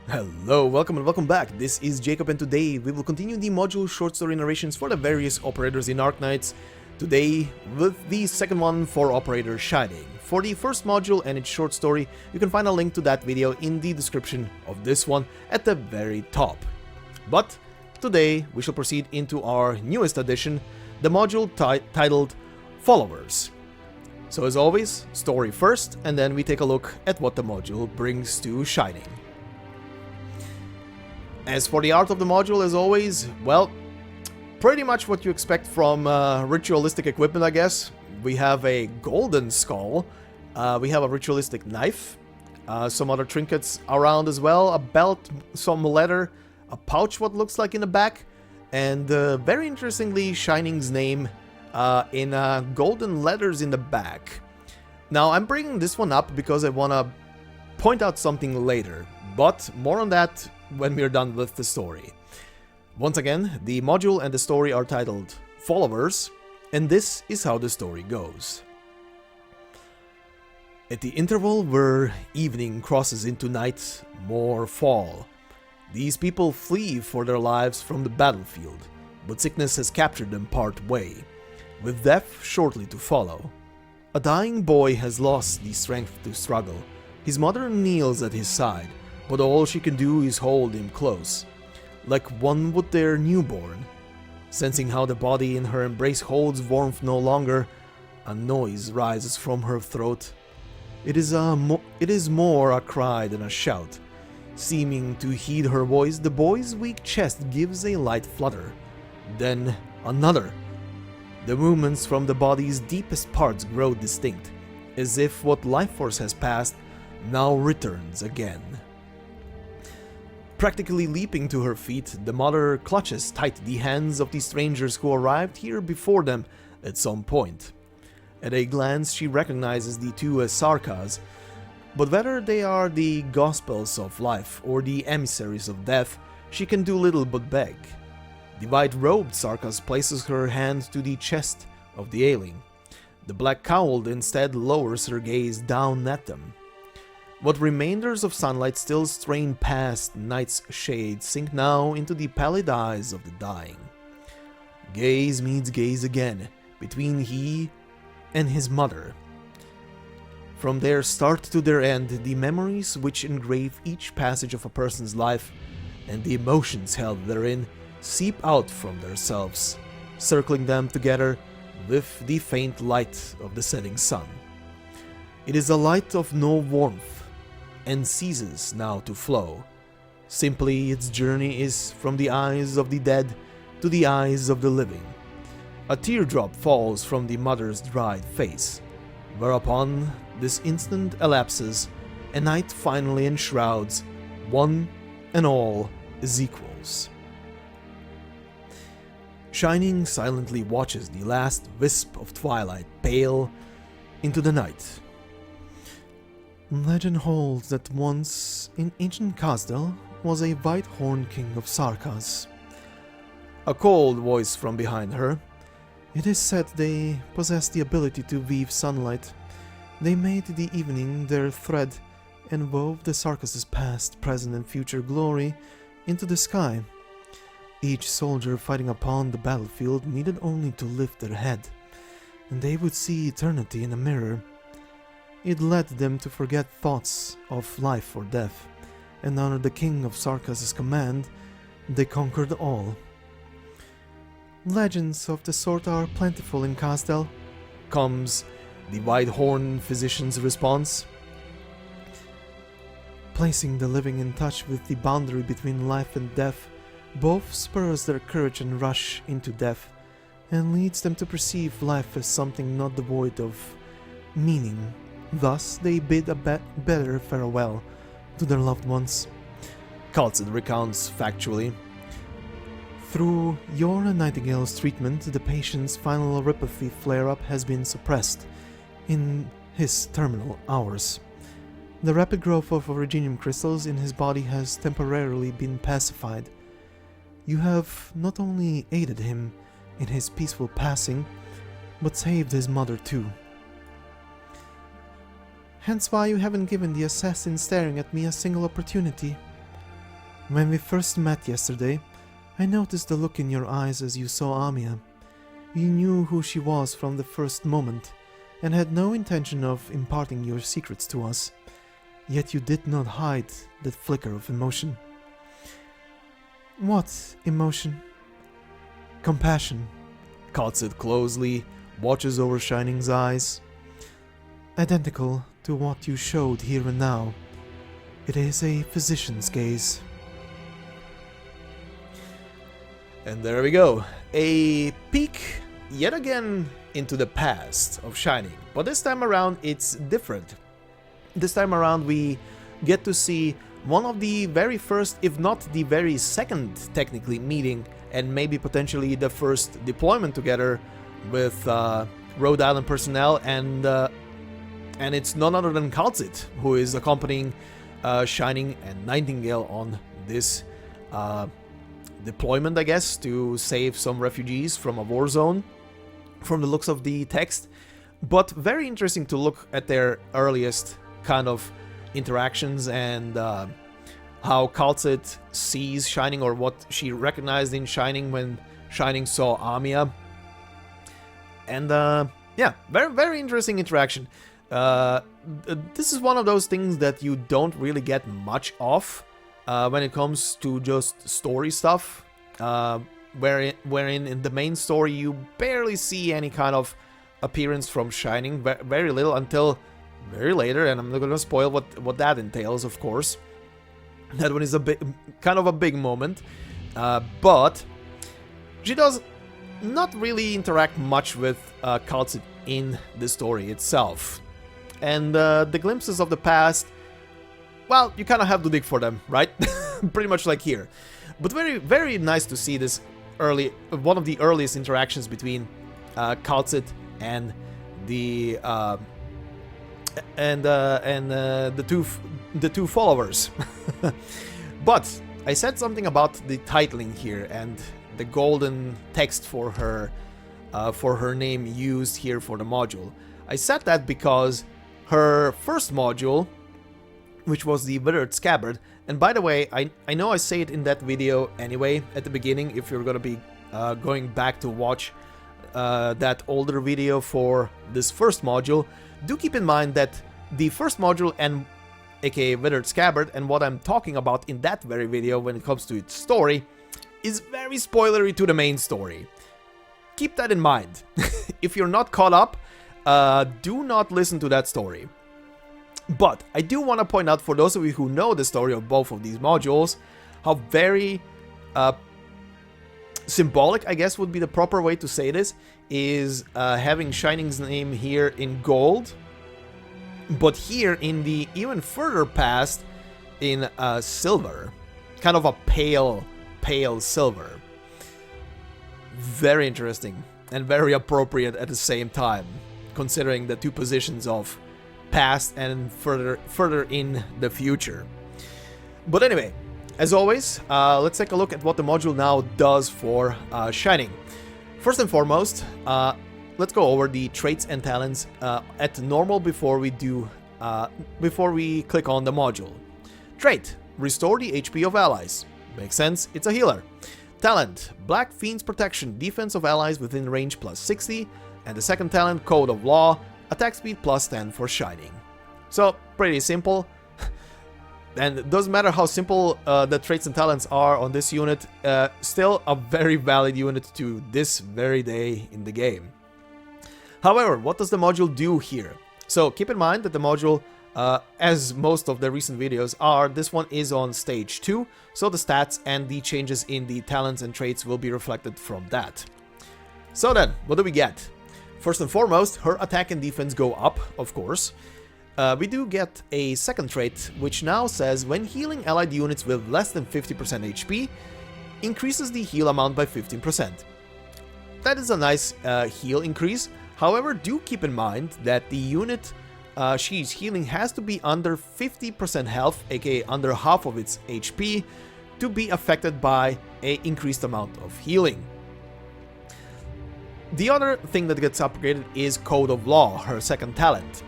Hello, welcome and welcome back. This is Jacob and today we will continue the module short story narrations for the various operators in Arknights. Today with the second one for Operator Shining. For the first module and its short story, you can find a link to that video in the description of this one at the very top. But today we shall proceed into our newest addition, the module titled Followers. So as always, story first, and then we take a look at what the module brings to Shining. As for the art of the module, as always, well, pretty much what you expect from ritualistic equipment, I guess. We have a golden skull, we have a ritualistic knife, some other trinkets around as well, a belt, some leather, a pouch what looks like in the back, and very interestingly, Shining's name in golden letters in the back. Now, I'm bringing this one up because I want to point out something later, but more on that when we're done with the story. Once again, the module and the story are titled Followers, and this is how the story goes. At the interval where evening crosses into night, more fall. These people flee for their lives from the battlefield, but sickness has captured them part way, with death shortly to follow. A dying boy has lost the strength to struggle. His mother kneels at his side, but all she can do is hold him close, like one would their newborn. Sensing how the body in her embrace holds warmth no longer, a noise rises from her throat. It is more a cry than a shout. Seeming to heed her voice, the boy's weak chest gives a light flutter. Then another. The movements from the body's deepest parts grow distinct, as if what life force has passed now returns again. Practically leaping to her feet, the mother clutches tight the hands of the strangers who arrived here before them at some point. At a glance, she recognizes the two as Sarkas, but whether they are the gospels of life or the emissaries of death, she can do little but beg. The white-robed Sarkas places her hand to the chest of the ailing. The black-cowled instead lowers her gaze down at them. What remainders of sunlight still strain past night's shade sink now into the pallid eyes of the dying. Gaze meets gaze again between he and his mother. From their start to their end, the memories which engrave each passage of a person's life and the emotions held therein seep out from themselves, circling them together with the faint light of the setting sun. It is a light of no warmth, and ceases now to flow. Simply its journey is from the eyes of the dead to the eyes of the living. A teardrop falls from the mother's dried face, whereupon this instant elapses, and night finally enshrouds one and all as equals. Shining silently watches the last wisp of twilight pale into the night. Legend holds that once, in ancient Kazdel, was a white-horned king of Sarkas. A cold voice from behind her. It is said they possess the ability to weave sunlight. They made the evening their thread and wove the Sarkas' past, present and future glory into the sky. Each soldier fighting upon the battlefield needed only to lift their head, and they would see eternity in a mirror. It led them to forget thoughts of life or death, and under the king of Sarkas' command, they conquered all. Legends of the sort are plentiful in Kazdel, comes the white-horned physician's response. Placing the living in touch with the boundary between life and death, both spurs their courage and rush into death, and leads them to perceive life as something not devoid of meaning. Thus, they bid a better farewell to their loved ones. Kaltzid recounts factually. Through your and Nightingale's treatment, the patient's final neuropathy flare-up has been suppressed in his terminal hours. The rapid growth of originium crystals in his body has temporarily been pacified. You have not only aided him in his peaceful passing, but saved his mother too. Hence why you haven't given the assassin staring at me a single opportunity. When we first met yesterday, I noticed the look in your eyes as you saw Amia. You knew who she was from the first moment, and had no intention of imparting your secrets to us. Yet you did not hide that flicker of emotion. What emotion? Compassion. Kal'tsit closely watches over Shining's eyes. Identical to what you showed here and now. It is a physician's gaze. And there we go. A peek, yet again, into the past of Shining. But this time around, it's different. This time around, we get to see one of the very first, if not the very second, technically, meeting, and maybe potentially the first deployment together with Rhode Island personnel, and it's none other than Kal'tsit, who is accompanying Shining and Nightingale on this deployment, I guess, to save some refugees from a war zone, from the looks of the text. But very interesting to look at their earliest kind of interactions, and how Kal'tsit sees Shining, or what she recognized in Shining when Shining saw Amia. And yeah, very, very interesting interaction. This is one of those things that you don't really get much of when it comes to just story stuff, wherein in the main story you barely see any kind of appearance from Shining, very little, until very later, and I'm not gonna spoil what that entails, of course. That one is a bit, kind of a big moment, but she does not really interact much with Kal'tsit in the story itself. And the glimpses of the past, well, you kind of have to dig for them, right? Pretty much like here. But very, very nice to see this one of the earliest interactions between Kal'tsit and the two followers. But I said something about the titling here and the golden text for her name used here for the module. I said that because her first module, which was the Withered Scabbard, and by the way, I know I say it in that video anyway at the beginning, if you're gonna be going back to watch that older video for this first module, do keep in mind that the first module, and aka Withered Scabbard, and what I'm talking about in that very video when it comes to its story, is very spoilery to the main story. Keep that in mind. If you're not caught up, do not listen to that story. But I do want to point out, for those of you who know the story of both of these modules, how very symbolic, I guess would be the proper way to say this, is having Shining's name here in gold, but here in the even further past in silver, kind of a pale silver. Very interesting and very appropriate at the same time, considering the two positions of past and further in the future. But anyway, as always, let's take a look at what the module now does for Shining. First and foremost, let's go over the traits and talents at normal before we click on the module. Trait: restore the HP of allies. Makes sense, it's a healer. Talent: Black Fiend's Protection, defense of allies within range plus 60, and the second talent, Code of Law, attack speed plus 10 for Shining. So, pretty simple. And it doesn't matter how simple the traits and talents are on this unit, still a very valid unit to this very day in the game. However, what does the module do here? So keep in mind that the module, as most of the recent videos are, this one is on stage 2, so the stats and the changes in the talents and traits will be reflected from that. So then, what do we get? First and foremost, her attack and defense go up, of course. We do get a second trait, which now says when healing allied units with less than 50% HP, increases the heal amount by 15%. That is a nice heal increase. However, do keep in mind that the unit she's healing has to be under 50% health, aka under half of its HP, to be affected by an increased amount of healing. The other thing that gets upgraded is Code of Law, her second talent.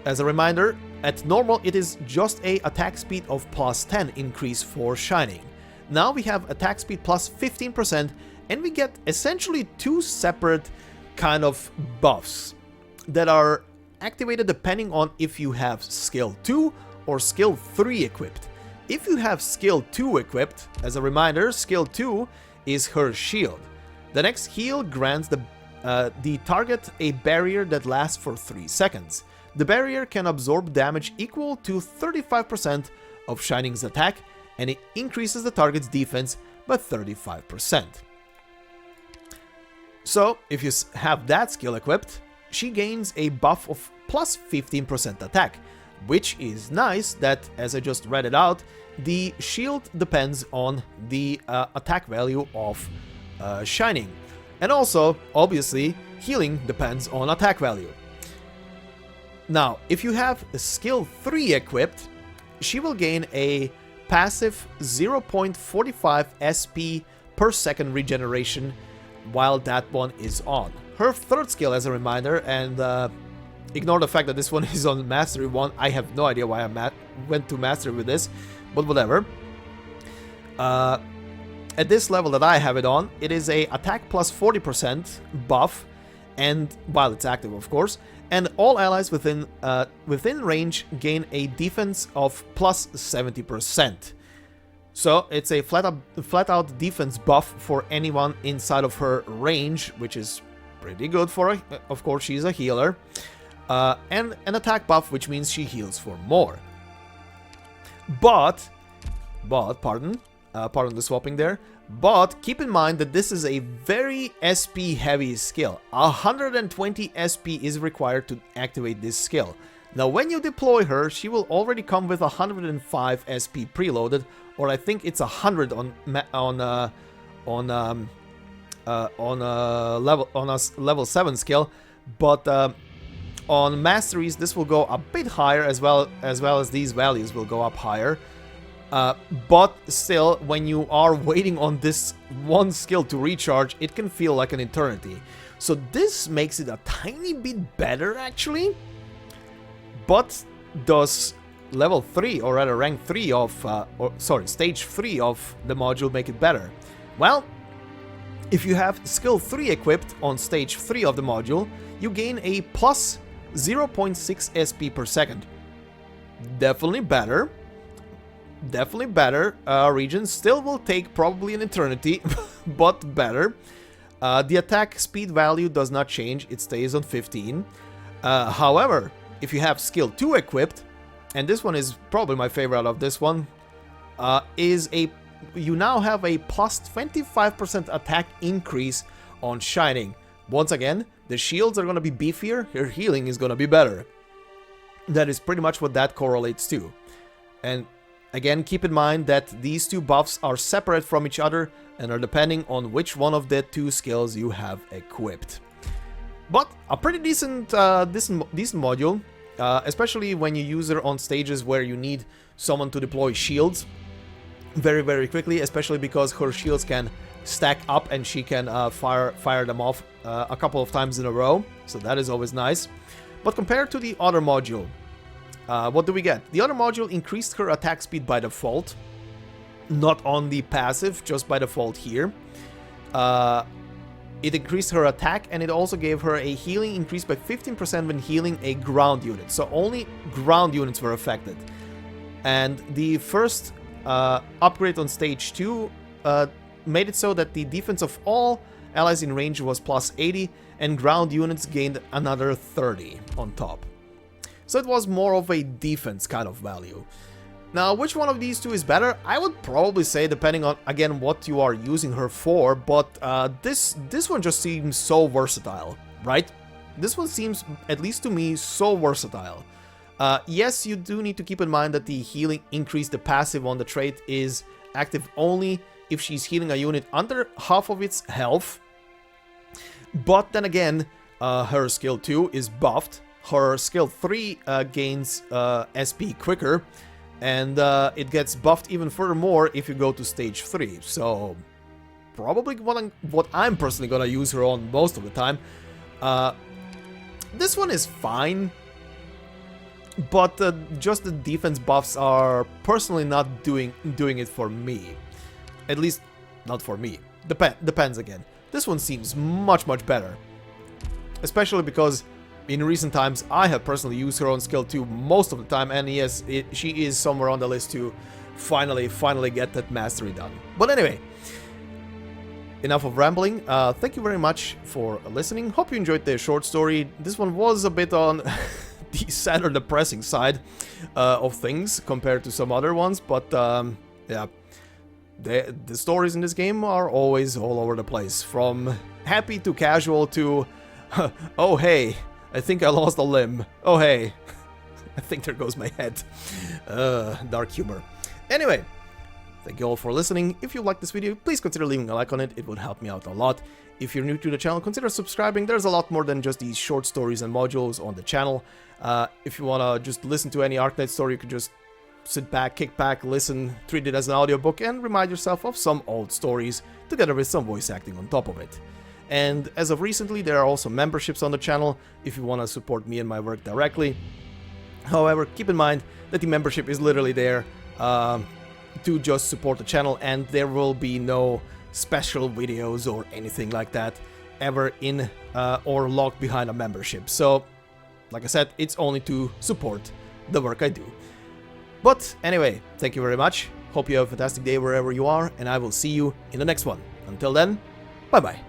As a reminder, at normal it is just a attack speed of plus 10 increase for Shining. Now we have attack speed plus 15%, and we get essentially two separate kind of buffs that are activated depending on if you have skill 2 or skill 3 equipped. If you have skill 2 equipped, as a reminder, skill 2 is her shield. The next heal grants the target a barrier that lasts for 3 seconds. The barrier can absorb damage equal to 35% of Shining's attack, and it increases the target's defense by 35%. So, if you have that skill equipped, she gains a buff of plus 15% attack, which is nice that, as I just read it out, the shield depends on the attack value of Shining. And also, obviously, healing depends on attack value. Now, if you have skill 3 equipped, she will gain a passive 0.45 SP per second regeneration while that one is on. Her third skill, as a reminder, and ignore the fact that this one is on Mastery 1, I have no idea why I went to Mastery with this, but whatever. At this level that I have it on, it is a attack plus 40% buff, and while it's active, of course, and all allies within range gain a defense of plus 70%. So it's a flat out defense buff for anyone inside of her range, which is pretty good for her. Of course, she's a healer, and an attack buff, which means she heals for more. But pardon the swapping there. But keep in mind that this is a very SP heavy skill. 120 SP is required to activate this skill. Now when you deploy her, she will already come with 105 SP preloaded, or I think it's 100 on a level 7 skill, but on masteries this will go a bit higher, as well as these values will go up higher. But still, when you are waiting on this one skill to recharge, it can feel like an eternity. So this makes it a tiny bit better, actually. But does level 3, or rather rank 3 of, stage 3 of the module make it better? Well, if you have skill 3 equipped on stage 3 of the module, you gain a plus 0.6 SP per second. Definitely better. Definitely better. Region still will take probably an eternity, but better. The attack speed value does not change, it stays on 15. However, if you have skill 2 equipped, and this one is probably my favorite out of this one, you now have a plus 25% attack increase on Shining. Once again, the shields are going to be beefier, her healing is going to be better. That is pretty much what that correlates to. And again, keep in mind that these two buffs are separate from each other and are depending on which one of the two skills you have equipped. But a pretty decent module, especially when you use her on stages where you need someone to deploy shields very, very quickly, especially because her shields can stack up and she can fire them off a couple of times in a row, so that is always nice. But compared to the other module, what do we get? The other module increased her attack speed by default, not on the passive, just by default here. It increased her attack, and it also gave her a healing increase by 15% when healing a ground unit. So only ground units were affected. And the first upgrade on stage 2 made it so that the defense of all allies in range was plus 80, and ground units gained another 30 on top. So it was more of a defense kind of value. Now, which one of these two is better? I would probably say, depending on, again, what you are using her for, but this one just seems so versatile, right? This one seems, at least to me, so versatile. Yes, you do need to keep in mind that the healing increase, the passive on the trait, is active only if she's healing a unit under half of its health. But then again, her skill 2 is buffed. Her skill 3 gains SP quicker, and it gets buffed even furthermore if you go to stage 3. So probably what I'm personally gonna use her on most of the time. This one is fine. but just the defense buffs are personally not doing it for me. At least, not for me. Depends again. This one seems much better. Especially because in recent times I have personally used her own skill 2 most of the time, and yes, she is somewhere on the list to finally get that mastery done. But anyway, enough of rambling. Thank you very much for listening. Hope you enjoyed the short story. This one was a bit on the sad or depressing side of things compared to some other ones, but yeah, the stories in this game are always all over the place, from happy to casual to oh hey, I think I lost a limb, oh hey, I think there goes my head. Dark humor. Anyway, thank you all for listening. If you liked this video, please consider leaving a like on it. It would help me out a lot. If you're new to the channel, consider subscribing. There's a lot more than just these short stories and modules on the channel. If you want to just listen to any Arknights story, you could just sit back, kick back, listen, treat it as an audiobook, and remind yourself of some old stories, together with some voice acting on top of it. And as of recently, there are also memberships on the channel, if you want to support me and my work directly. However, keep in mind that the membership is literally there to just support the channel, and there will be no special videos or anything like that ever in or locked behind a membership. So, like I said, it's only to support the work I do. But anyway, thank you very much. Hope you have a fantastic day wherever you are, and I will see you in the next one. Until then, bye bye.